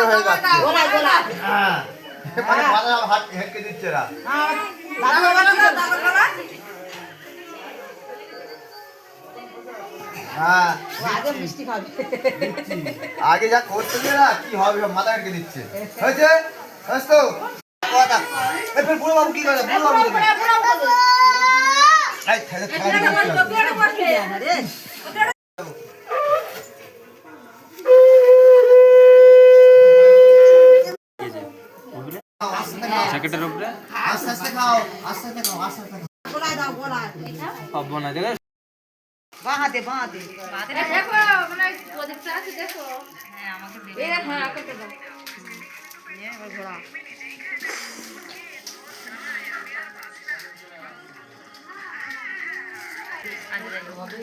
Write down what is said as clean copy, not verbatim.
হয়ে যাচ্ছে হ্যাঁ মানে মাথা হাত হেঁকে দিচ্ছে না হ্যাঁ আগে যা করতে গিয়ে না কি হবে সব মাথা হেঁকে দিচ্ছে হয়েছে তো বুড়ো বাবু কি করে বুড়ো বাবু জ্যাকেটের উপরে আস্তে আস্তে খাও আস্তে আস্তে খাও আস্তে আস্তে গোলায় দাও গোলায় সব বনা দেবে বাঁহাতে বাঁহাতে দেখো মানে প্রদীপটা আছে দেখো হ্যাঁ আমাকে দেবে এই হ্যাঁ আমাকে দাও নিয়ে ঘোড়া আজ দেখো হবে